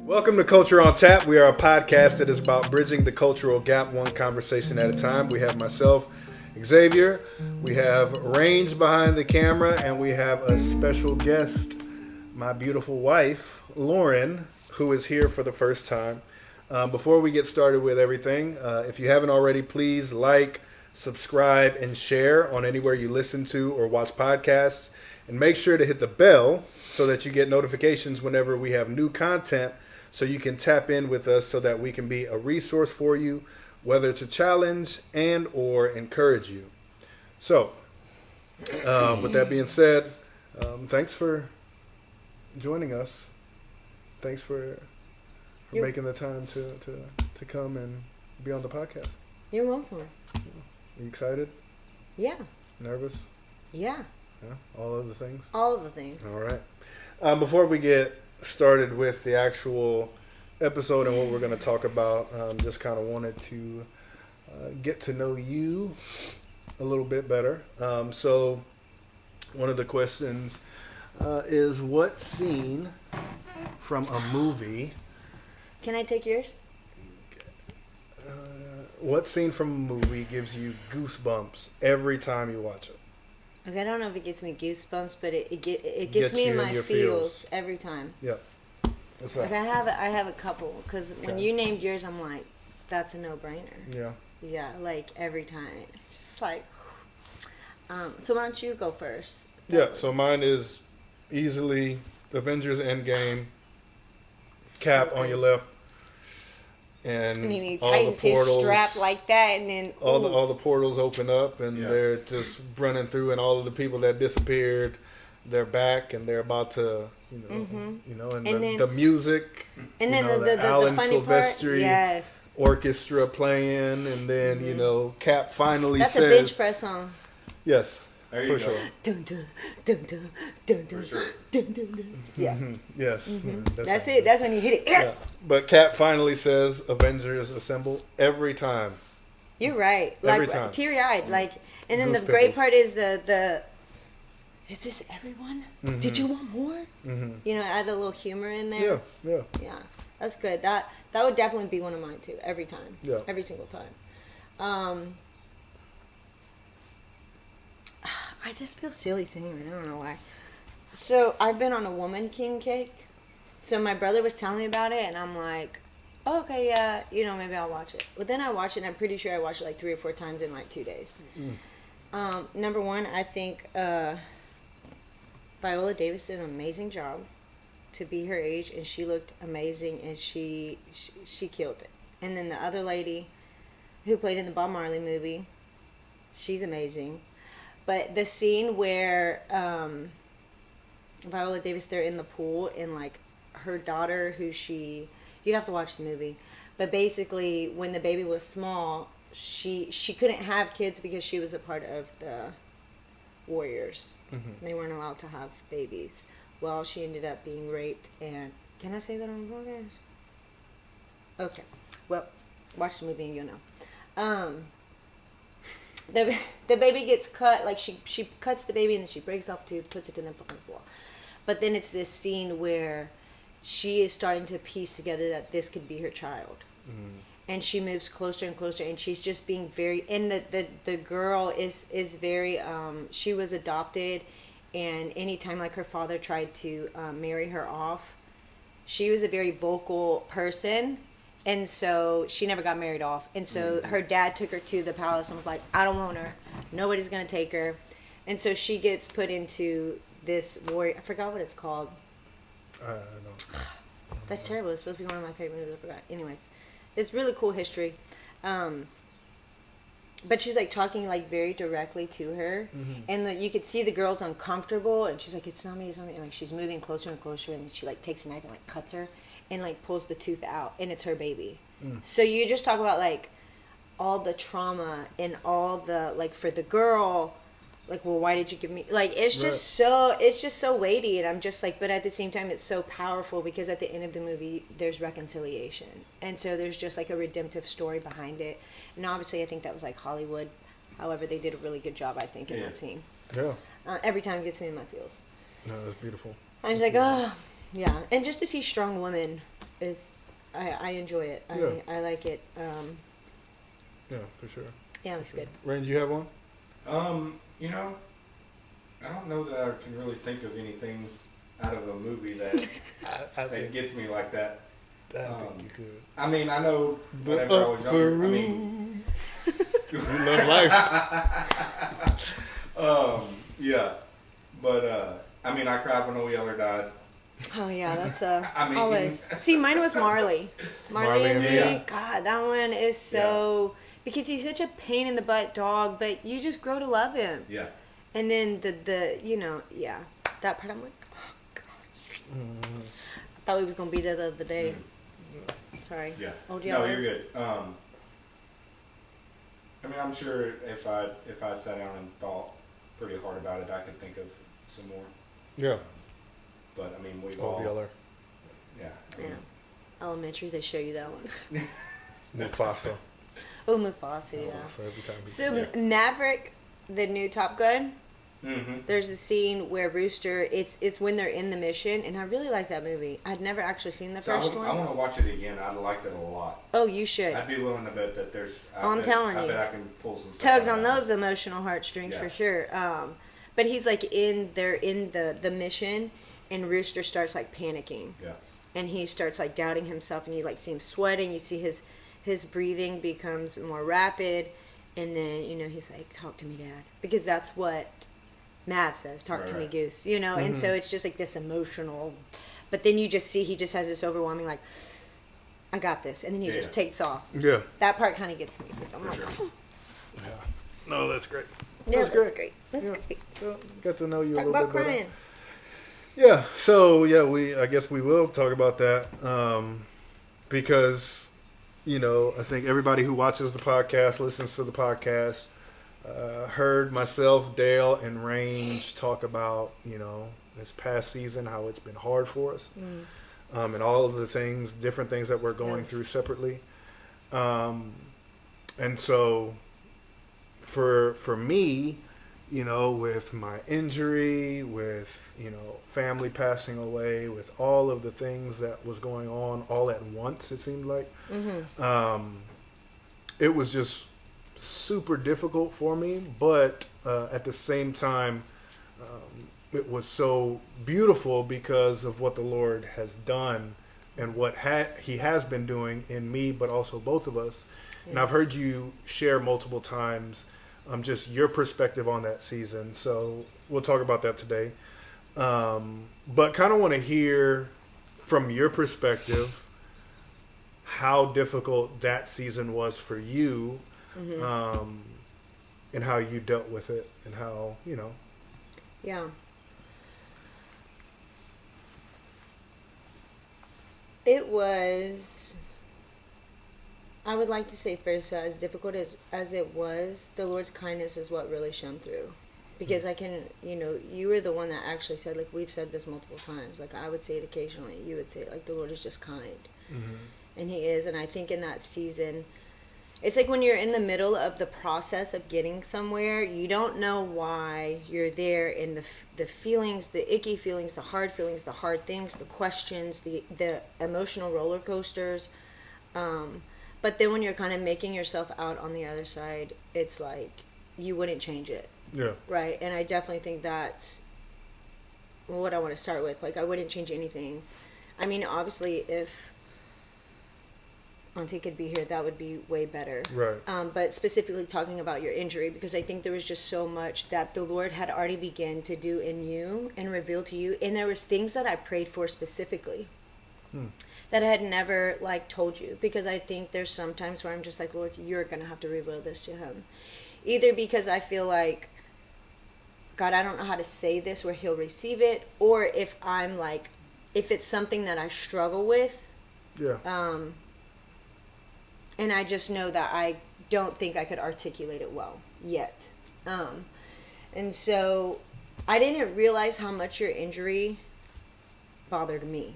Welcome to Culture on Tap. We are a podcast that is about bridging the cultural gap one conversation at a time. We have myself, Xavier, we have Range behind the camera, and we have a special guest, my beautiful wife, Lauren, who is here for the first time. Before we get started with everything, if you haven't already, please like, subscribe, and share on anywhere you listen to or watch podcasts. And make sure to hit the bell so that you get notifications whenever we have new content, so you can tap in with us so that we can be a resource for you, whether to challenge and or encourage you. So, with that being said, thanks for joining us. Thanks for making the time to come and be on the podcast. You're welcome. Are you excited? Yeah. Nervous? Yeah. Yeah? All of the things? All of the things. All right. Before we get started with the actual episode and what we're going to talk about, just kind of wanted to get to know you a little bit better. So one of the questions is, what scene from a movie... Can I take yours? What scene from a movie gives you goosebumps every time you watch it? Okay, I don't know if it gives me goosebumps, but it gets me in my feels every time. Yep. What's that? Like I have a couple, because when you named yours, I'm like, that's a no-brainer. Yeah. Yeah, like every time. It's just like, so why don't you go first? Yeah, so mine is easily Avengers Endgame, Cap on your left, and he all tightens the portals, his strap like that, and then all the portals open up, and they're just running through, and all of the people that disappeared, they're back, and they're about to, and then the music, and then the Alan funny Silvestri part, yes, orchestra playing, and then Cap finally that's says, a bench press song. Yes. There you For go. sure. Dun, dun, dun, dun, dun, dun, For sure. dun, dun, dun. Yeah. Yes. That's it. That's when you hit it. Yeah. But Cap finally says, "Avengers assemble," every time. You're right. Every Like time. teary-eyed. Like, and then Goose the great pimples. part is the. Is this everyone? Did you want more? Mm-hmm. Add a little humor in Yeah. there. Yeah. Yeah. That's good. That would definitely be one of mine too. Every time. Yeah. Every single time. I just feel silly saying it. I don't know why. So I've been on a Woman King kick. So my brother was telling me about it, and I'm like, oh, okay, yeah, maybe I'll watch it. But then I watched it, and I'm pretty sure I watched it like 3 or 4 times in like 2 days. Number one, I think Viola Davis did an amazing job to be her age, and she looked amazing, and she killed it. And then the other lady who played in the Bob Marley movie, she's amazing. But the scene where Viola Davis, they're in the pool, and like her daughter, you'd have to watch the movie, but basically when the baby was small, she couldn't have kids because she was a part of the Warriors. They weren't allowed to have babies. Well, she ended up being raped, and can I say that on the podcast? Okay. Well, watch the movie and you'll know. The baby gets cut, like she cuts the baby and then she breaks off the tooth, puts it in the floor. But then it's this scene where she is starting to piece together that this could be her child. And she moves closer and closer, and she's just being very, and the girl is very, she was adopted, and anytime like her father tried to marry her off, she was a very vocal person. And so she never got married off. And so her dad took her to the palace and was like, I don't want her. Nobody's going to take her. And so she gets put into this warrior. I forgot what it's called. I don't. That's terrible. It's supposed to be one of my favorite movies. I forgot. Anyways, it's really cool history. But she's like talking like very directly to her. And you could see the girl's uncomfortable. And she's like, it's not me, it's not me. And like she's moving closer and closer. And she like takes a knife and like cuts her. And like pulls the tooth out, and it's her baby. So you just talk about like all the trauma and all the like for the girl, like, well, why did you give me, like, it's just so weighty, and I'm just like, but at the same time it's so powerful because at the end of the movie there's reconciliation, and so there's just like a redemptive story behind it. And obviously I think that was like Hollywood, however they did a really good job, I think, in that scene. Every time it gets me in my feels. No, that's beautiful. I'm just like, oh, yeah. And just to see strong women is I enjoy it. Yeah. I like it. Yeah, for sure. Yeah, it's good. Rain, do you have one? You know, I don't know that I can really think of anything out of a movie that I that gets me like that. I think you could. I mean, I know The whenever I was upper younger. I room. mean, You love life. yeah, but I mean, I cried when Old Yeller died. Oh yeah, that's I mean- always. See, mine was Marley. Marley and me. Yeah. God, that one is so because he's such a pain in the butt dog, but you just grow to love him. Yeah, And then the that part I'm like, oh gosh. I thought we was gonna be there the other day. Sorry. yeah. Old No, Yeller. you're good. I mean, I'm sure if I sat down and thought pretty hard about it, I could think of some more. Yeah. But I mean, we've Old all. Yeller. Yeah. I Yeah. mean, Elementary, they show you that one. Mufasa. Oh, Mufasa, yeah. Mufasa every time he So Yeah. Maverick, the new Top Gun, Mm-hmm. there's a scene where Rooster, it's when they're in the mission, and I really like that movie. I'd never actually seen the So I, first I one. want to watch it again. I liked it a lot. Oh, you should. I'd be willing to bet that there's. I'm telling I you. bet I can pull some. stuff Tugs out on of those emotional heartstrings Yeah. for sure. But he's like they're in the mission, and Rooster starts like panicking. Yeah. And he starts like doubting himself, and you like see him sweating. You see his breathing becomes more rapid, and then he's like, "Talk to me, Dad," because that's what Mav says, "Talk Right, to me, right. Goose." And so it's just like this emotional. But then you just see he just has this overwhelming like, "I got this," and then he Yeah. just takes off. Yeah. That part kind of gets me. I'm For like, sure. oh, Yeah. No, that's great. yeah, That's that's great. great. That's Yeah. great. Well, got to know you Talk a little about bit better. crying. Yeah. So I guess we will talk about that because I think everybody who watches the podcast, listens to the podcast, heard myself, Dale, and Range talk about this past season, how it's been hard for us, and all of the different things that we're going Yeah. through separately, and so for me, with my injury, with family passing away, with all of the things that was going on all at once, it seemed like it was just super difficult for me. But at the same time, it was so beautiful because of what the Lord has done and what He has been doing in me, but also both of us. And I've heard you share multiple times just your perspective on that season. So we'll talk about that today. But kind of want to hear from your perspective how difficult that season was for you, and how you dealt with it, and how, Yeah. It was, I would like to say first that as difficult as it was, the Lord's kindness is what really shone through. Because I can, you were the one that actually said, like, we've said this multiple times. Like, I would say it occasionally. You would say it, like, the Lord is just kind. And He is. And I think in that season, it's like when you're in the middle of the process of getting somewhere, you don't know why you're there, and the feelings, the icky feelings, the hard things, the questions, the emotional roller coasters. But then when you're kind of making yourself out on the other side, it's like you wouldn't change it. Yeah. Right. And I definitely think that's what I want to start with. Like, I wouldn't change anything. I mean, obviously, if Auntie could be here, that would be way better. Right. But specifically talking about your injury, because I think there was just so much that the Lord had already begun to do in you and reveal to you. And there was things that I prayed for specifically that I had never, like, told you. Because I think there's some times where I'm just like, Lord, you're going to have to reveal this to him. Either because I feel like, God, I don't know how to say this where he'll receive it. Or if I'm like, if it's something that I struggle with. Yeah. And I just know that I don't think I could articulate it well yet. And so I didn't realize how much your injury bothered me.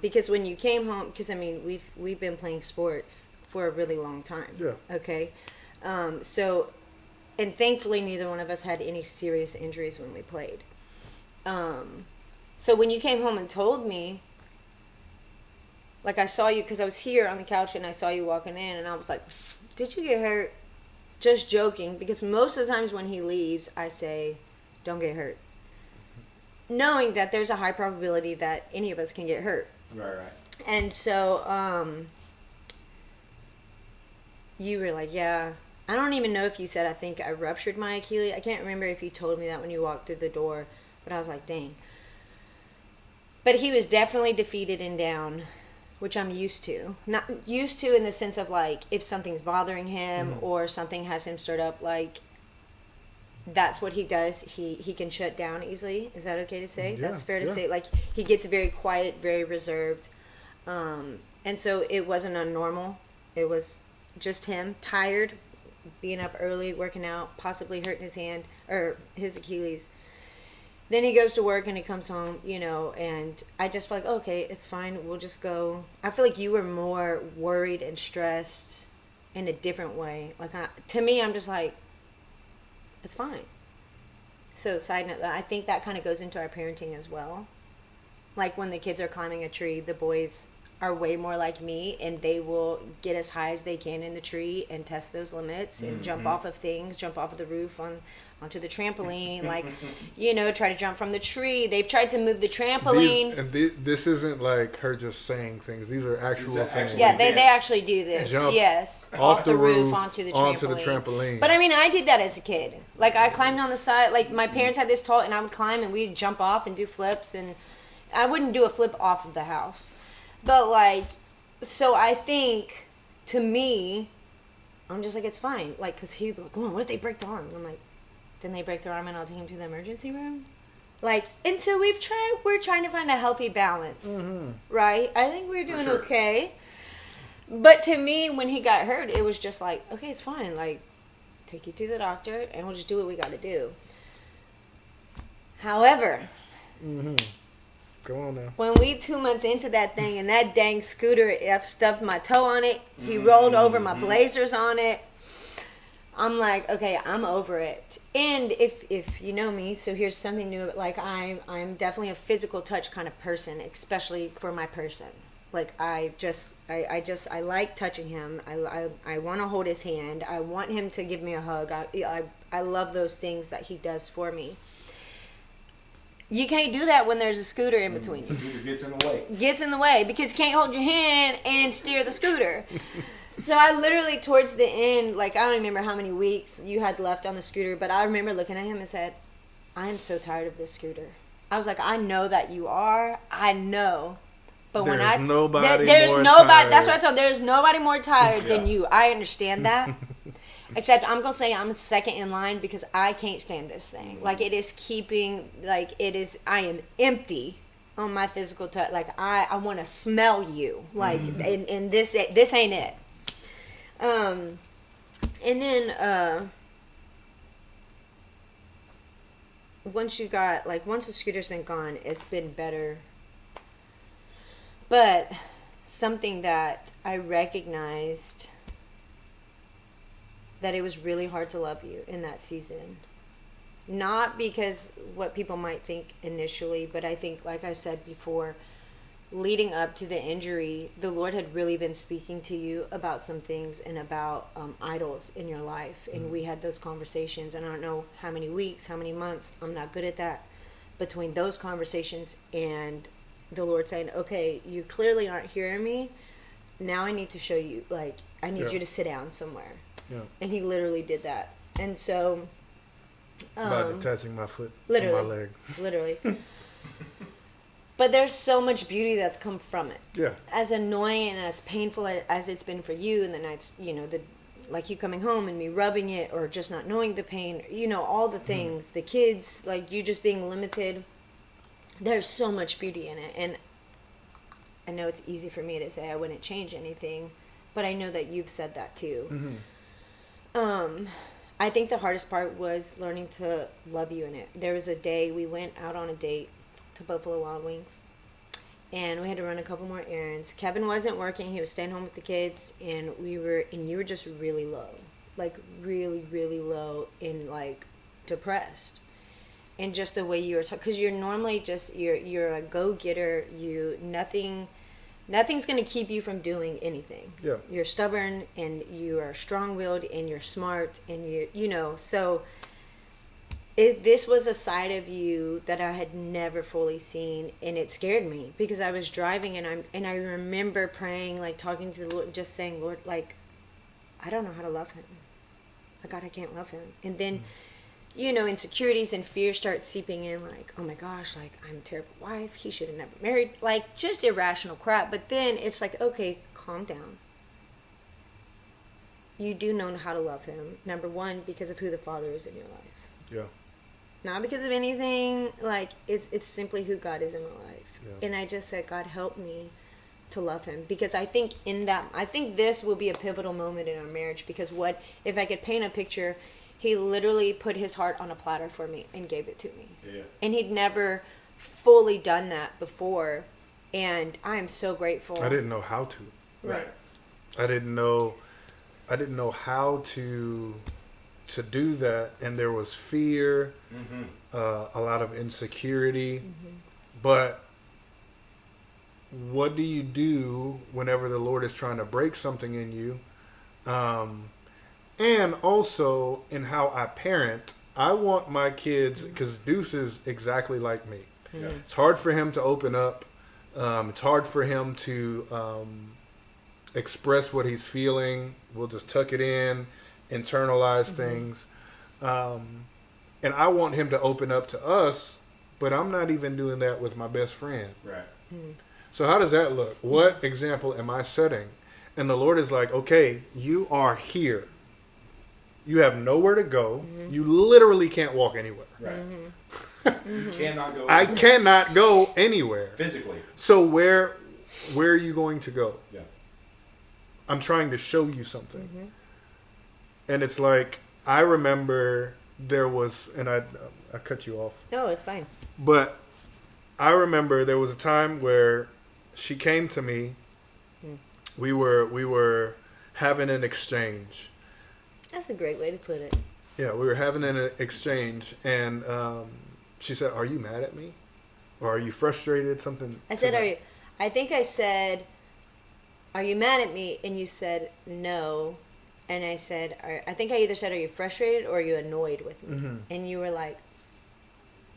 Because when you came home, because I mean, we've been playing sports for a really long time. Yeah. Okay. So, and thankfully neither one of us had any serious injuries when we played. So when you came home and told me, Like I saw you, because I was here on the couch and I saw you walking in, and I was like, did you get hurt? Just joking, because most of the times when he leaves, I say, don't get hurt. Knowing that there's a high probability that any of us can get hurt. Right. And so, you were like, yeah. I don't even know if you said, I think I ruptured my Achilles. I can't remember if you told me that when you walked through the door, but I was like, dang. But he was definitely defeated and down, which I'm used to. Not used to in the sense of, like, if something's bothering him or something has him stirred up, like, that's what he does. He can shut down easily. Is that okay to say? Yeah, That's fair to yeah. say. Like, he gets very quiet, very reserved. And so it wasn't unnormal. It was just him, tired, being up early, working out, possibly hurting his hand or his Achilles. Then he goes to work and he comes home, you know, and I just feel like, okay, it's fine. We'll just go. I feel like you were more worried and stressed in a different way. Like, to me, I'm just like, it's fine. So, side note, I think that kind of goes into our parenting as well. Like, when the kids are climbing a tree, the boys are way more like me, and they will get as high as they can in the tree and test those limits and jump off of things, jump off of the roof onto the trampoline, like, you know, try to jump from the tree. They've tried to move the trampoline. This isn't like her just saying things. These are actual These are things. actual Yeah, they Yes. actually do this. Jump Yes. off the roof onto the trampoline. But I mean, I did that as a kid. Like, I climbed on the side. Like, my parents had this tall, and I would climb, and we'd jump off and do flips. And I wouldn't do a flip off of the house. But, like, so I think, to me, I'm just like, it's fine. Like, because he'd be like, oh, what if they break the arm? And I'm like, then they break their arm and I'll take him to the emergency room? Like, and so we're trying to find a healthy balance, right? I think we're doing sure. okay. But to me, when he got hurt, it was just like, okay, it's fine. Like, take you to the doctor and we'll just do what we got to do. However, Go on now. when we 2 months into that thing and that dang scooter, I've stubbed my toe on it. He rolled over my blazers on it. I'm like, okay, I'm over it. And if you know me, so here's something new. Like, I'm definitely a physical touch kind of person, especially for my person. Like, I like touching him. I want to hold his hand. I want him to give me a hug. I love those things that he does for me. You can't do that when there's a scooter in between you. It gets in the way. Gets in the way because you can't hold your hand and steer the scooter. So I literally, towards the end, like, I don't remember how many weeks you had left on the scooter, but I remember looking at him and said, I am so tired of this scooter. I was like, I know that you are. I know. But when There's nobody there's more nobody, tired. that's what I told him. There's nobody more tired than Yeah. you. I understand that. Except I'm going to say I'm second in line because I can't stand this thing. Like, it is keeping, like, I am empty on my physical touch. Like, I want to smell you. Like, and this ain't it. And then, once the scooter's been gone, it's been better. But something that I recognized, that it was really hard to love you in that season. Not because what people might think initially, but I think, like I said before, leading up to the injury, the Lord had really been speaking to you about some things and about idols in your life. And we had those conversations, and I don't know how many weeks, how many months, I'm not good at that, between those conversations and the Lord saying, okay, you clearly aren't hearing me. Now I need to show you, like, I need you to sit down somewhere. Yeah. And he literally did that. And so, By detaching my foot literally. from my leg. literally. But there's so much beauty that's come from it. Yeah. As annoying and as painful as it's been for you, and the nights, you know, like you coming home and me rubbing it, or just not knowing the pain, you know, all the things, the kids, like you just being limited. There's so much beauty in it. And I know it's easy for me to say I wouldn't change anything, but I know that you've said that too. I think the hardest part was learning to love you in it. There was a day we went out on a date to Buffalo Wild Wings, and we had to run a couple more errands. Kevin wasn't working; he was staying home with the kids, and you were just really low, like really, really low, and like depressed, and just the way you were talking, because you're normally just you're a go-getter. Nothing's going to keep you from doing anything. Yeah. You're stubborn and you are strong-willed and you're smart and you know, so this was a side of you that I had never fully seen, and it scared me because I was driving and I remember praying, like talking to the Lord, just saying, Lord, like, I don't know how to love him. Like, God, I can't love him. And then, you know, insecurities and fear start seeping in, like, oh my gosh, like, I'm a terrible wife. He should have never married. Like, just irrational crap. But then it's like, okay, calm down. You do know how to love him. Number one, because of who the Father is in your life. Yeah. Not because of anything. Like, it's simply who God is in my life. Yeah. And I just said, God, help me to love him, because I think this will be a pivotal moment in our marriage, because what if I could paint a picture, he literally put his heart on a platter for me and gave it to me. Yeah. And he'd never fully done that before, and I am so grateful. I didn't know how to. Right. I didn't know how to do that, and there was fear, a lot of insecurity, but what do you do whenever the Lord is trying to break something in you? And also in how I parent, I want my kids, because Deuce is exactly like me. Yeah. It's hard for him to open up. It's hard for him to express what he's feeling. We'll just tuck it in, internalize things. And I want him to open up to us, but I'm not even doing that with my best friend. Right. So how does that look? What example am I setting? And the Lord is like, okay, you are here. You have nowhere to go. You literally can't walk anywhere. Right. You cannot go. I cannot go anywhere. Physically. So where are you going to go? Yeah. I'm trying to show you something. And it's like, I remember there was, and I cut you off. No, it's fine. But I remember there was a time where she came to me. We were having an exchange. That's a great way to put it. Yeah, we were having an exchange, and she said, "Are you mad at me, or are you frustrated?" Something. I said, I think I said, "Are you mad at me?" And you said, "No." And I said, I think I either said, "Are you frustrated or are you annoyed with me?" And you were like,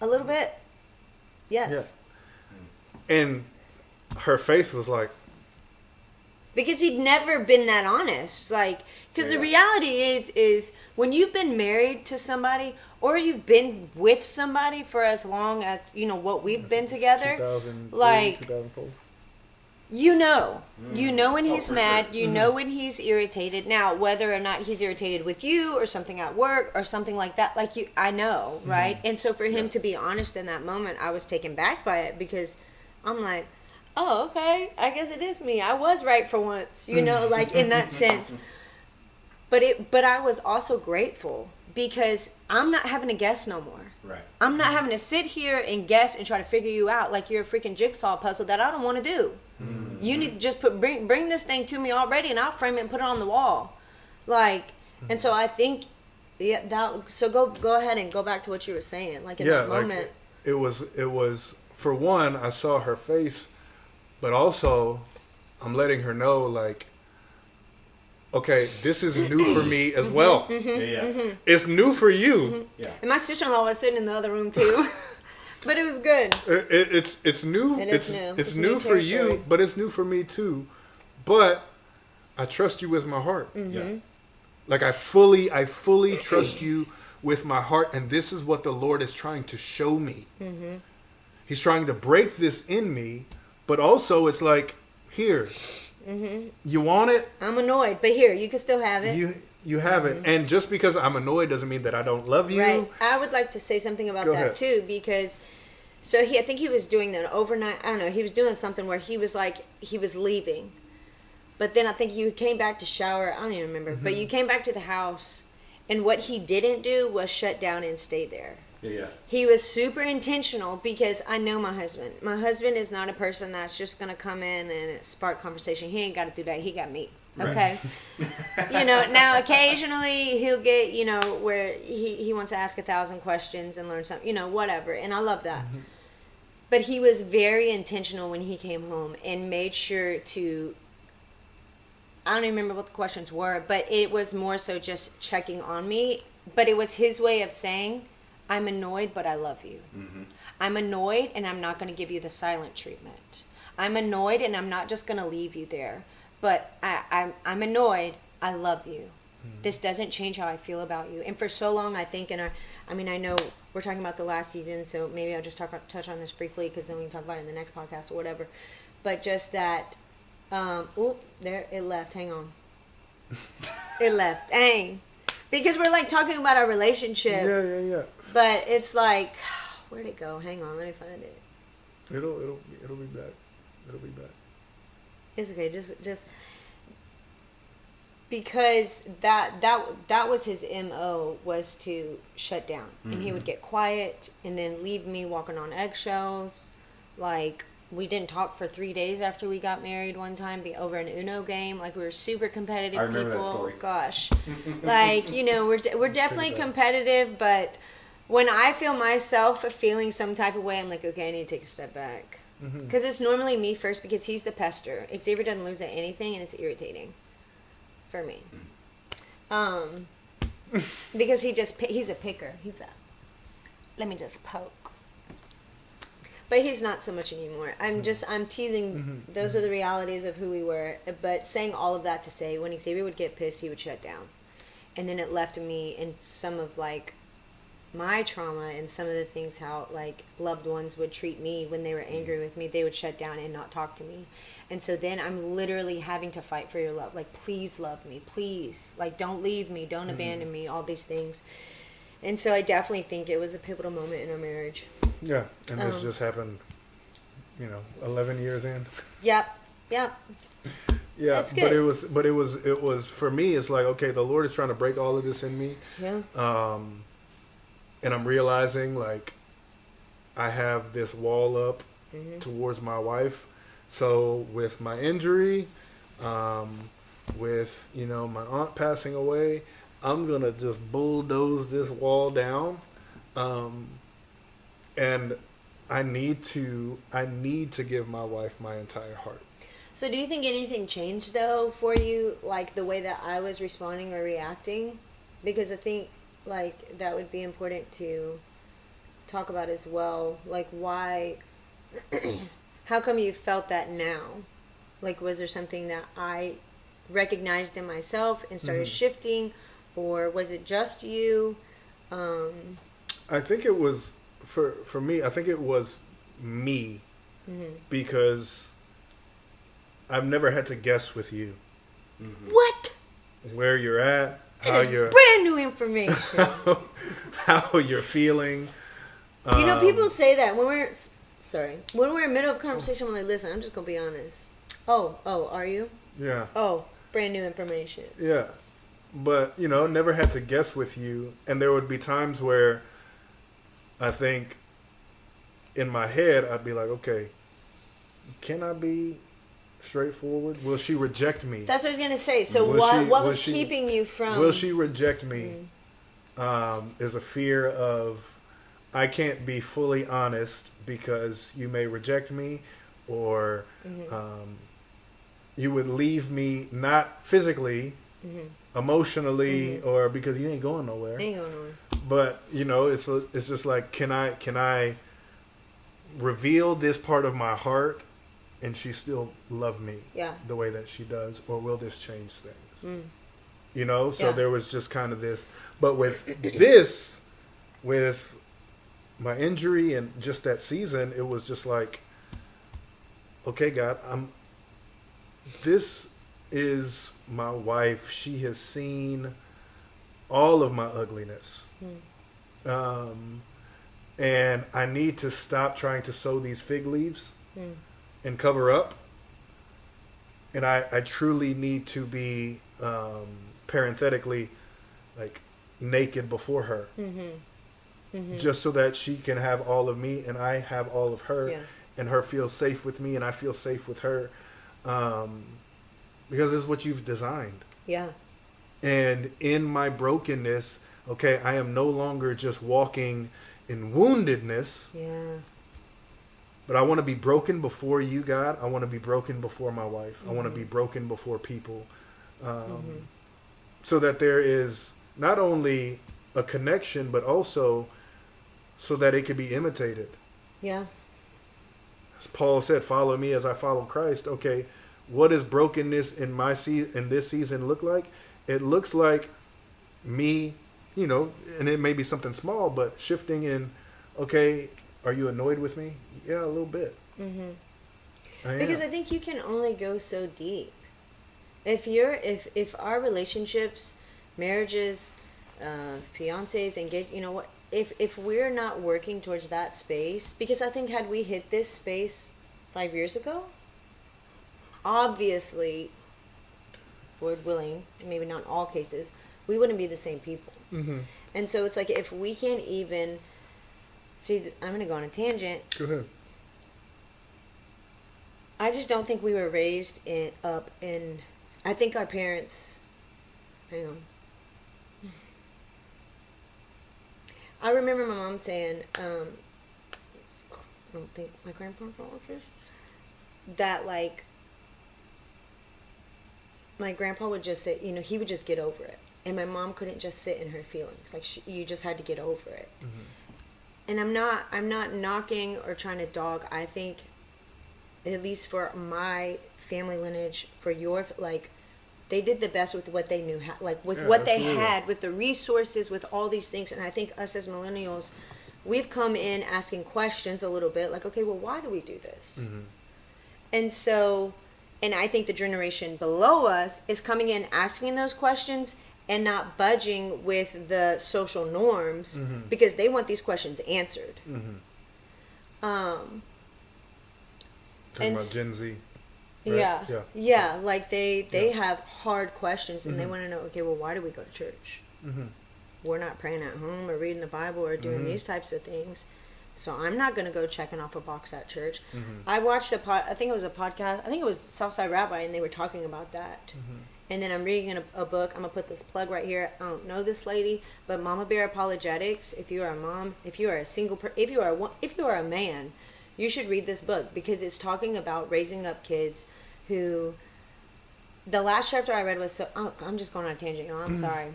"A little bit." Yes. Yeah. And her face was like, because he'd never been that honest. Like, because the reality is when you've been married to somebody or you've been with somebody for as long as, you know, what we've been together, 2003, like, 2004. you know when he's for mad, sure. you know when he's irritated. Now, whether or not he's irritated with you or something at work or something like that, like I know, right? And so for him to be honest in that moment, I was taken back by it, because I'm like, oh, okay, I guess it is me. I was right for once, you know, like in that sense. But I was also grateful, because I'm not having to guess no more. Right. I'm not having to sit here and guess and try to figure you out like you're a freaking jigsaw puzzle that I don't want to do. You need to just bring this thing to me already, and I'll frame it and put it on the wall. Like, and so I think, so go ahead and go back to what you were saying. Like in that moment. It was, for one, I saw her face, but also I'm letting her know, like, okay, this is new for me as well. Yeah. It's new for you. Yeah. And my sister-in-law was sitting in the other room too. But it was good. It's new. It is new. It's new for you, territory. but it's new for me too. But I trust you with my heart. Yeah. Like I fully trust you with my heart, and this is what the Lord is trying to show me. He's trying to break this in me, but also it's like, here, you want it? I'm annoyed, but here, you can still have it. You have it. And just because I'm annoyed doesn't mean that I don't love you. Right. I would like to say something about Go that ahead. too, because I think he was doing an overnight, I don't know, he was doing something where he was like, he was leaving. But then I think you came back to shower, I don't even remember, but you came back to the house, and what he didn't do was shut down and stay there. Yeah. He was super intentional, because I know my husband. My husband is not a person that's just going to come in and spark conversation. He ain't got to do that. He got me. Okay. You know, now occasionally he'll get, you know, where he wants to ask 1,000 questions and learn something, you know, whatever. And I love that. But he was very intentional when he came home and made sure to, I don't even remember what the questions were, but it was more so just checking on me. But it was his way of saying, I'm annoyed, but I love you. Mm-hmm. I'm annoyed, and I'm not going to give you the silent treatment. I'm annoyed, and I'm not just going to leave you there. But I'm annoyed. I love you. This doesn't change how I feel about you. And for so long, I think I know we're talking about the last season, so maybe I'll just touch on this briefly, because then we can talk about it in the next podcast or whatever. But just that, there, it left. Hang on. It left. Dang. Because we're like talking about our relationship. Yeah. But it's like, where'd it go? Hang on, let me find it. It'll be back. It'll be back. It's okay. Just because that was his MO, was to shut down. And he would get quiet and then leave me walking on eggshells. Like, we didn't talk for 3 days after we got married one time, over an Uno game. Like, we were super competitive I remember people. that story. Gosh. Like, we're definitely competitive, but when I feel myself feeling some type of way, I'm like, okay, I need to take a step back. Because it's normally me first, because he's the pester. Xavier doesn't lose at anything, and it's irritating for me. Because he's a picker. Let me just poke. But he's not so much anymore. I'm teasing. Those are the realities of who we were. But saying all of that to say, when Xavier would get pissed, he would shut down. And then it left me in some of, like, my trauma and some of the things how, like, loved ones would treat me when they were angry with me. They would shut down and not talk to me. And so then I'm literally having to fight for your love. Like, please love me. Please. Like, don't leave me. Don't abandon me. All these things. And so I definitely think it was a pivotal moment in our marriage. Yeah, and this just happened, 11 years in. Yep. Yeah, That's good. but it was for me. It's like, okay, the Lord is trying to break all of this in me. Yeah. And I'm realizing, like, I have this wall up towards my wife. So with my injury, with my aunt passing away, I'm gonna just bulldoze this wall down. And I need to give my wife my entire heart. So do you think anything changed, though, for you, like the way that I was responding or reacting? Because I think, like, that would be important to talk about as well. Like, why, how come you felt that now? Like, was there something that I recognized in myself and started shifting? Or was it just you? I think it was, for me, I think it was me. Because I've never had to guess with you. What? Where you're at, how It is you're... brand new information. how you're feeling. People say that when we're in the middle of a conversation. I'm like, listen, I'm just gonna be honest. Oh, are you? Yeah. Oh, brand new information. Yeah, but never had to guess with you, and there would be times where I think in my head I'd be like, okay, can I be straightforward? Will she reject me? That's what I was gonna say. So what was keeping you from? Will she reject me? Is a fear of I can't be fully honest because you may reject me, or you would leave me, not physically, emotionally, or because you ain't going nowhere. Ain't going nowhere. But it's just like, can I reveal this part of my heart, and she still love me the way that she does, or will this change things? So there was just kind of this. But with this, with my injury and just that season, it was just like, okay, God, this is my wife. She has seen all of my ugliness. And I need to stop trying to sew these fig leaves and cover up. And I truly need to be, parenthetically, like, naked before her. Just so that she can have all of me and I have all of her, and her feel safe with me and I feel safe with her. Because this is what you've designed. Yeah. And in my brokenness, okay, I am no longer just walking in woundedness. Yeah. But I want to be broken before you, God. I want to be broken before my wife. I want to be broken before people. So that there is not only a connection, but also so that it can be imitated. Yeah. As Paul said, follow me as I follow Christ. Okay, what does brokenness in this season look like? It looks like me, and it may be something small, but shifting in, okay, are you annoyed with me? Yeah, a little bit. Because I think you can only go so deep. If our relationships, marriages, fiancés, engaged, if we're not working towards that space, because I think had we hit this space 5 years ago, obviously, Lord willing, maybe not in all cases, we wouldn't be the same people. And so it's like, if we can't even see, I'm going to go on a tangent. Go ahead. I just don't think we were raised I think our parents, hang on. I remember my mom saying, I don't think my grandpa watches, that like, my grandpa would just say, he would just get over it. And my mom couldn't just sit in her feelings. Like, you just had to get over it. And I'm not knocking or trying to dog. I think, at least for my family lineage, for your, like, they did the best with what they knew, with what they had, with the resources, with all these things. And I think us as millennials, we've come in asking questions a little bit, like, okay, well, why do we do this? And so, and I think the generation below us is coming in asking those questions and not budging with the social norms because they want these questions answered. Talking about Gen Z. Right? Yeah. Yeah. Like they have hard questions and they want to know, okay, well, why do we go to church? We're not praying at home or reading the Bible or doing these types of things. So I'm not going to go checking off a box at church. I watched I think it was a podcast. I think it was Southside Rabbi, and they were talking about that. And then I'm reading a book. I'm going to put this plug right here. I don't know this lady, but Mama Bear Apologetics. If you are a mom, if you are a single if you are a man, you should read this book because it's talking about raising up kids who, the last chapter I read was I'm just going on a tangent, y'all. I'm sorry.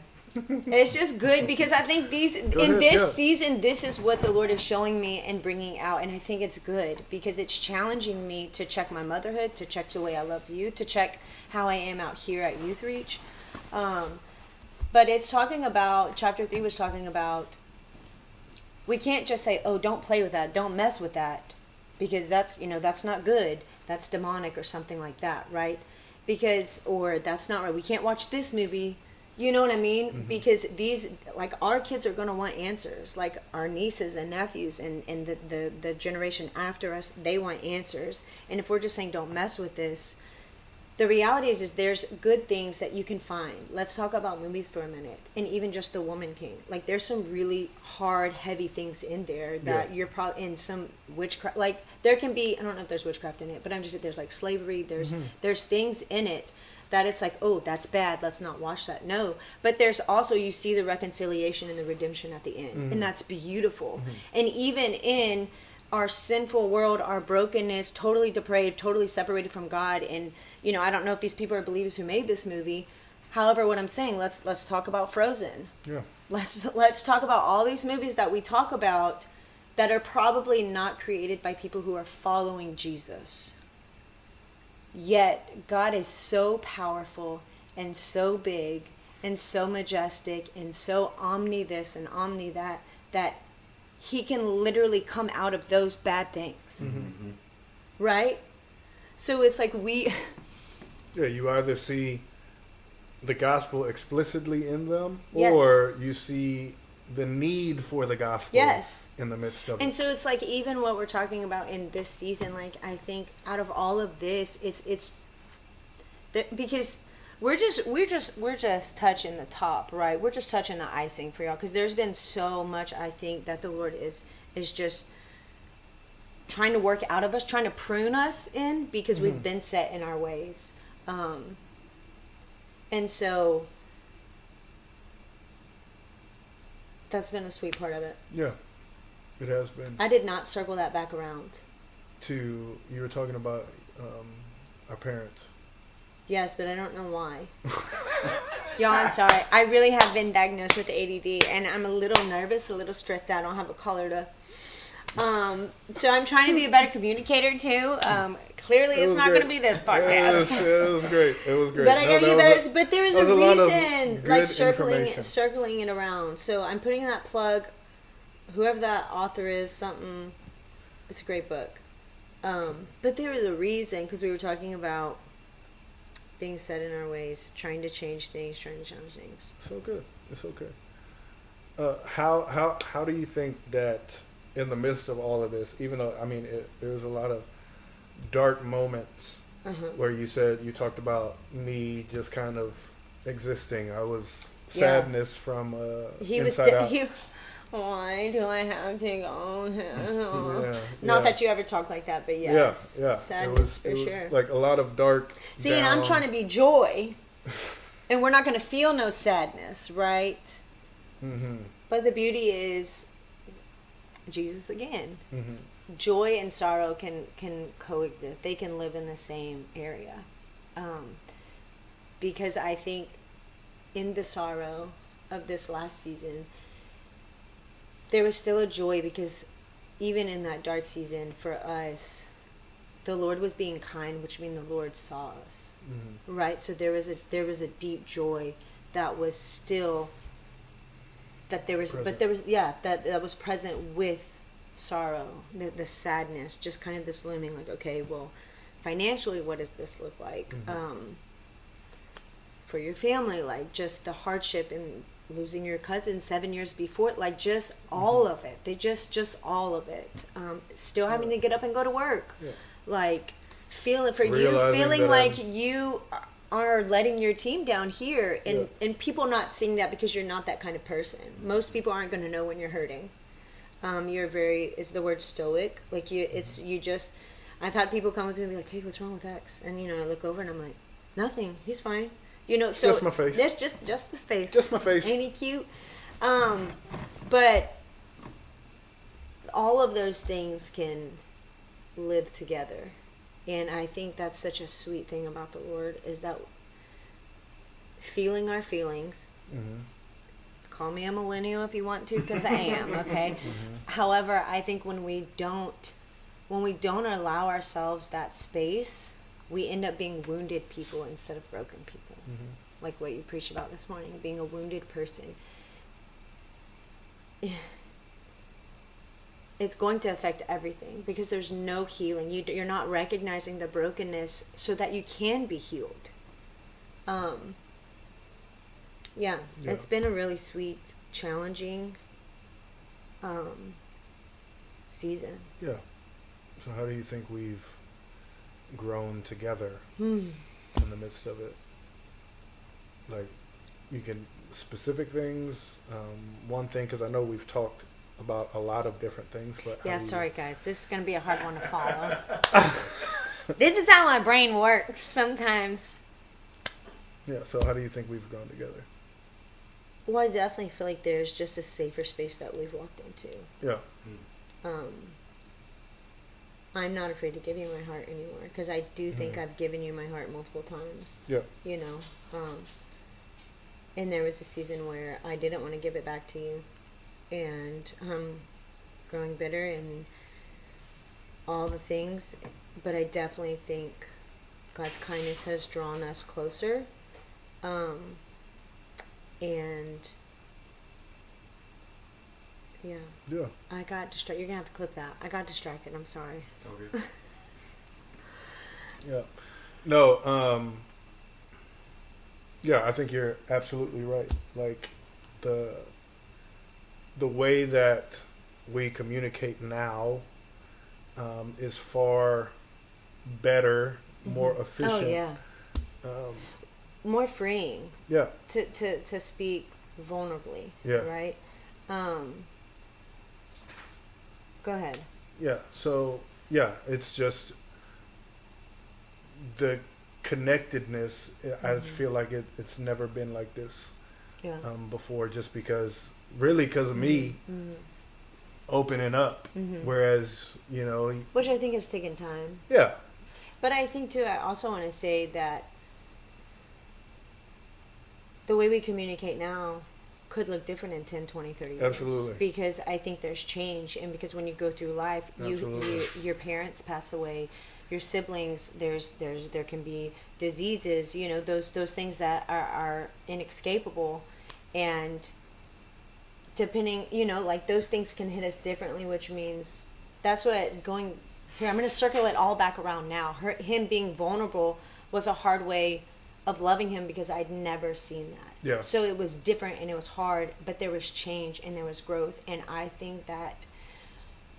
It's just good because I think season, this is what the Lord is showing me and bringing out. And I think it's good because it's challenging me to check my motherhood, to check the way I love you, to check how I am out here at Youth Reach. But it's talking about, chapter 3 was talking about, we can't just say, oh, don't play with that, don't mess with that, because that's not good, that's demonic or something like that, right? Or that's not right, we can't watch this movie, you know what I mean? Because these, like, our kids are going to want answers, like our nieces and nephews and the generation after us, they want answers. And if we're just saying don't mess with this, the reality is there's good things that you can find. Let's talk about movies for a minute. And even just The Woman King. Like, there's some really hard, heavy things in there that you're probably in some witchcraft. Like, there can be, I don't know if there's witchcraft in it, but there's like slavery. There's things in it that it's like, oh, that's bad, let's not watch that. No. But there's also, you see the reconciliation and the redemption at the end. And that's beautiful. And even in our sinful world, our brokenness, totally depraved, totally separated from God, and I don't know if these people are believers who made this movie. However, what I'm saying, let's talk about Frozen. Yeah. Let's talk about all these movies that we talk about that are probably not created by people who are following Jesus. Yet God is so powerful and so big and so majestic and so omni this and omni that he can literally come out of those bad things. Right? So it's like yeah, you either see the gospel explicitly in them, yes, or you see the need for the gospel, yes, in the midst of it. And so it's like, even what we're talking about in this season, like, I think out of all of this, it's because we're just touching the top, right? We're just touching the icing for y'all, because there's been so much, I think, that the Lord is just trying to work out of us, trying to prune us in, because we've been set in our ways. And so that's been a sweet part of it. Yeah, it has been. I did not circle that back around. to you were talking about our parents. Yes, but I don't know why. Y'all, I'm sorry. I really have been diagnosed with ADD, and I'm a little nervous, a little stressed out. I don't have a color to. So I'm trying to be a better communicator too. Clearly, It it's was not great. going to be this It podcast. was great. It was great. But I gotta that get was better. But there is that a was a lot of reason, good like information. circling it around. So I'm putting that plug. Whoever that author is, something. It's a great book. But there is a reason, because we were talking about being set in our ways, trying to change things, trying to challenge things. So good. It's okay. How do you think that in the midst of all of this, even though there was a lot of dark moments where you talked about me just kind of existing. I was sadness from inside out. Why do I have to go? Yeah, Not yeah. that you ever talk like that, but yes, Yeah. sadness for it was sure. like a lot of dark. See, and I'm trying to be joy, and we're not going to feel no sadness, right? Mm-hmm. But the beauty is Jesus again. Mm-hmm. Joy and sorrow can coexist. They can live in the same area. Because I think in the sorrow of this last season, there was still a joy, because even in that dark season for us, the Lord was being kind, which means the Lord saw us. Mm-hmm. Right? So there was a deep joy that was still that was present with sorrow, the sadness, just kind of this looming, like, okay, well, financially, what does this look like? Mm-hmm. For your family, like just the hardship in losing your cousin 7 years before, like just all of it. They just all of it. Still having to get up and go to work, like feeling like you are letting your team down here, and people not seeing that because you're not that kind of person. Most people aren't going to know when you're hurting. You're is the word stoic. Like I've had people come up to me and be like, hey, what's wrong with X? And I look over and I'm like, nothing, he's fine. So just my face. That's just the face. Just my face. Ain't he cute? But all of those things can live together. And I think that's such a sweet thing about the Lord, is that feeling our feelings. Mm-hmm. Call me a millennial if you want to, because I am, okay? Mm-hmm. However, I think when we don't allow ourselves that space, we end up being wounded people instead of broken people. Mm-hmm. Like what you preached about this morning, being a wounded person. It's going to affect everything, because there's no healing. You're not recognizing the brokenness so that you can be healed. It's been a really sweet, challenging season. Yeah. So how do you think we've grown together Hmm. in the midst of it? Like, you can specific things. One thing, because I know we've talked about a lot of different things, but Yeah, sorry guys, this is going to be a hard one to follow. This is how my brain works sometimes. Yeah. So how do you think we've grown together? Well, I definitely feel like there's just a safer space that we've walked into. Yeah. I'm not afraid to give you my heart anymore, because I do think I've given you my heart multiple times. Yeah. And there was a season where I didn't want to give it back to you, and growing bitter and all the things. But I definitely think God's kindness has drawn us closer. And Yeah. I got distracted. You're gonna have to clip that. I got distracted. I'm sorry. It's all good. Yeah. No. Yeah, I think you're absolutely right. Like the way that we communicate now is far better, more efficient. Oh yeah. Um, More freeing yeah. to speak vulnerably. Yeah. Right. Go ahead. Yeah. So yeah, it's just the connectedness. I feel like it's never been like this Yeah. before. Just because, really, because of me. opening up. Whereas, you know, Which I think has taken time. yeah, But I think too, I also want to say that the way we communicate now could look different in 10, 20, 30 years. Absolutely. Because I think there's change, and because when you go through life, your parents pass away, your siblings, there can be diseases, you know, those things that are inescapable, and depending, you know, like those things can hit us differently, which means that's what going here. I'm going to circle it all back around now. Him being vulnerable was a hard way of loving him because I'd never seen that. Yeah. So it was different and it was hard, but there was change and there was growth. And I think that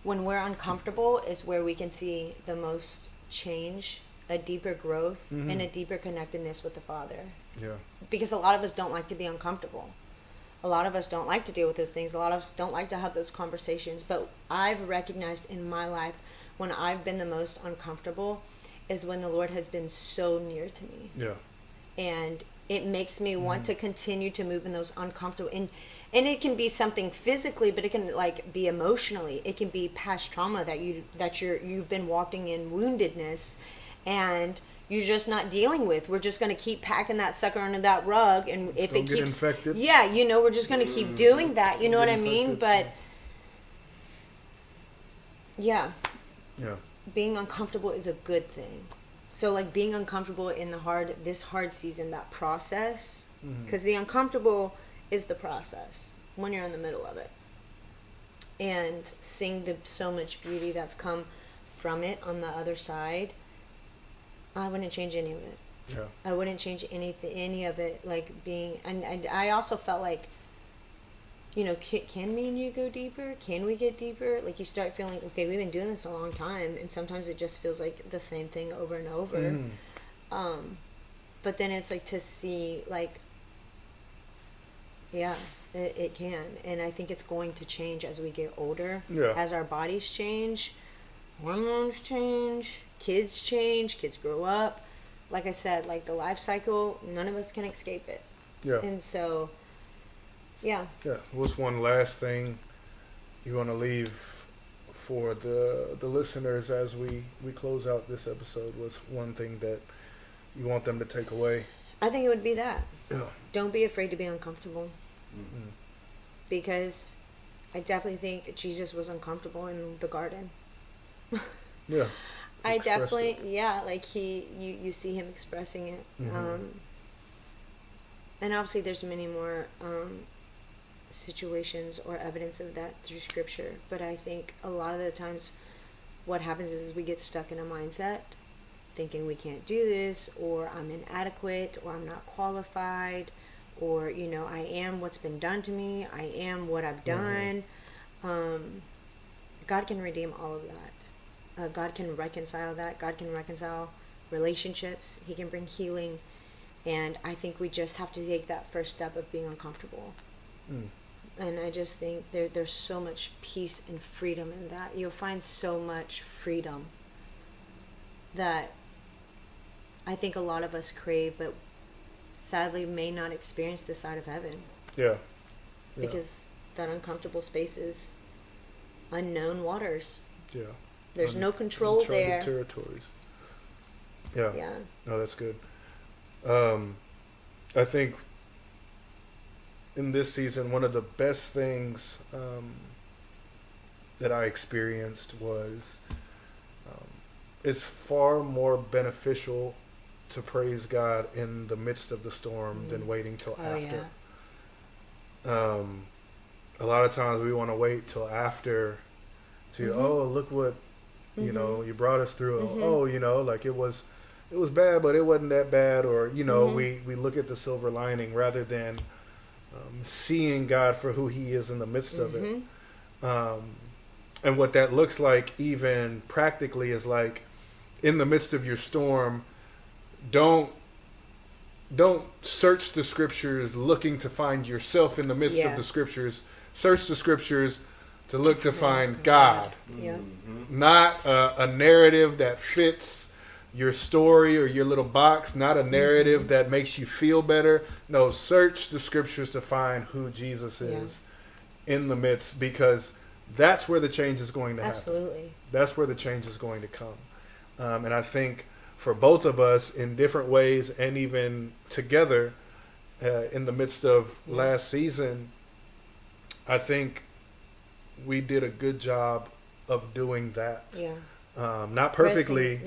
when we're uncomfortable is where we can see the most change, a deeper growth, and a deeper connectedness with the Father. yeah, Because a lot of us don't like to be uncomfortable. A lot of us don't like to deal with those things. A lot of us don't like to have those conversations. But I've recognized in my life when I've been the most uncomfortable is when the Lord has been so near to me. yeah, And it makes me want to continue to move in those uncomfortable, and it can be something physically, but it can like be emotionally. It can be past trauma that you've been walking in woundedness, and you're just not dealing with. We're just going to keep packing that sucker under that rug, and if Don't it get keeps infected. yeah, you know, we're just going to keep doing that. You know what I Get mean? infected. But yeah, yeah, being uncomfortable is a good thing. So like being uncomfortable in this hard season, that process, because the uncomfortable is the process when you're in the middle of it, and seeing so much beauty that's come from it on the other side. I wouldn't change any of it. yeah, I wouldn't change any of it. Like being, and I also felt like, you know, can me and you go deeper? Can we get deeper? Like you start feeling, okay, we've been doing this a long time, and sometimes it just feels like the same thing over and over. But then it's like to see, like, yeah, it can, and I think it's going to change as we get older. Yeah. As our bodies change, hormones change, kids grow up. Like I said, like the life cycle, none of us can escape it. yeah. And so, yeah. Yeah. What's one last thing you want to leave for the listeners as we close out this episode? What's one thing that you want them to take away? I think it would be that. Yeah. Don't be afraid to be uncomfortable. Mhm. Because I definitely think Jesus was uncomfortable in the garden. Yeah. I Expressed definitely, it. yeah, like you see him expressing it. Mhm. And obviously there's many more situations or evidence of that through scripture. But I think a lot of the times what happens is we get stuck in a mindset thinking we can't do this, or I'm inadequate, or I'm not qualified, or, you know, I am what's been done to me, I am what I've done. God can redeem all of that. God can reconcile that. God can reconcile relationships. He can bring healing. And I think we just have to take that first step of being uncomfortable. And I just think there's so much peace and freedom in that. You'll find so much freedom that I think a lot of us crave, but sadly may not experience this side of heaven. Yeah. Yeah. Because that uncomfortable space is unknown waters. Yeah. There's no control Uncharted there. territories. Yeah. Yeah. No, that's good. I think in this season, one of the best things that I experienced was it's far more beneficial to praise God in the midst of the storm than waiting till Oh, after. yeah. A lot of times we want to wait till after to, oh, look what, you know, you brought us through. Oh, you know, like it was bad, but it wasn't that bad. Or, you know, we look at the silver lining rather than seeing God for who he is in the midst of it. And what that looks like even practically is like in the midst of your storm, don't search the scriptures looking to find yourself in the midst of the scriptures. Search the scriptures to look to find God. Yeah. Not a narrative that fits your story or your little box, not a narrative that makes you feel better. No, search the scriptures to find who Jesus is in the midst, because that's where the change is going to happen. Absolutely. That's where the change is going to come. And I think for both of us in different ways and even together in the midst of last season, I think we did a good job of doing that. Yeah. Not perfectly.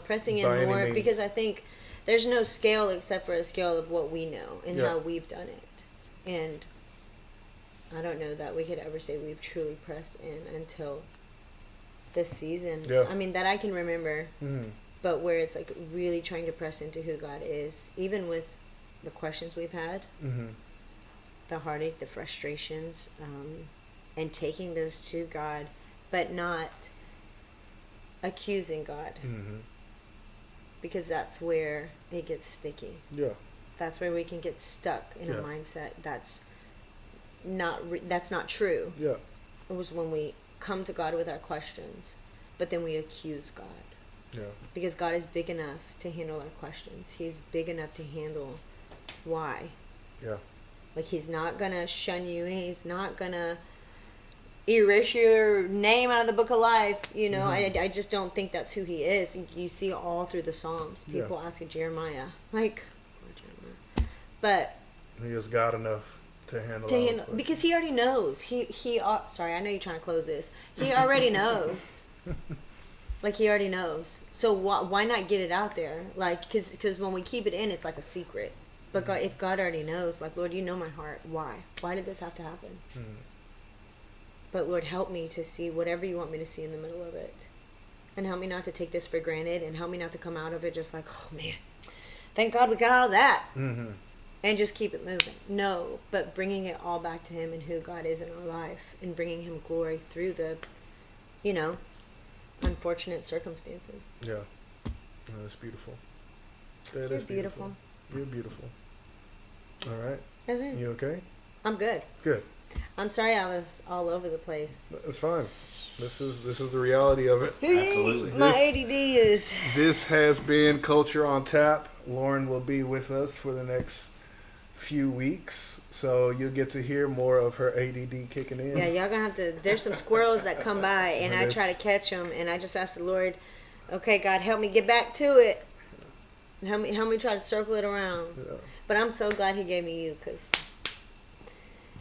Pressing by in any more means. because I think there's no scale except for a scale of what we know and Yeah. how we've done it. And I don't know that we could ever say we've truly pressed in until this season. Yeah. I mean, that I can remember, Mhm. but where it's like really trying to press into who God is, even with the questions we've had, Mhm. the heartache, the frustrations, and taking those to God, but not accusing God, Mhm. because that's where it gets sticky. Yeah. That's where we can get stuck in Yeah. a mindset that's not true. Yeah. It was when we come to God with our questions, but then we accuse God. Yeah. Because God is big enough to handle our questions. He's big enough to handle why. Yeah. Like, he's not gonna shun you. He's not gonna erase your name out of the book of life. You know, I just don't think that's who he is. You see it all through the Psalms. Yeah. People asking Jeremiah, like, poor Jeremiah. But He is God enough to handle to our handle, questions. because he already knows. Sorry, I know you're trying to close this. He already knows. Like, he already knows. So why not get it out there? Like, because when we keep it in, it's like a secret. But God, if God already knows, like, Lord, you know my heart. Why? Why did this have to happen? Mhm. But Lord, help me to see whatever you want me to see in the middle of it. And help me not to take this for granted. And help me not to come out of it just like, oh man, thank God we got all that. Mhm. And just keep it moving. No, but bringing it all back to him and who God is in our life. And bringing him glory through the, unfortunate circumstances. Yeah. No, that's beautiful. That You're is beautiful. You're beautiful. All right. Okay. You okay? I'm good. Good. I'm sorry I was all over the place. It's fine. This is the reality of it. Absolutely. My This- ADD is... This has been Culture on Tap. Lauren will be with us for the next few weeks, so you'll get to hear more of her ADD kicking in. Yeah, y'all gonna have to... There's some squirrels that come by, and Well, I try to catch them, and I just ask the Lord, okay, God, help me get back to it. Help me try to circle it around. Yeah. But I'm so glad he gave me you, because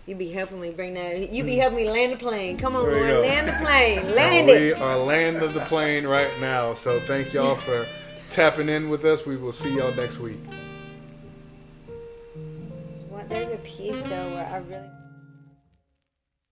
you be helping me bring that... You be helping me land the plane. Come on, There you Lord, go. land the plane. Land We it. are landing the plane right now, so thank y'all for tapping in with us. We will see y'all next week. There's a piece, though, where I really...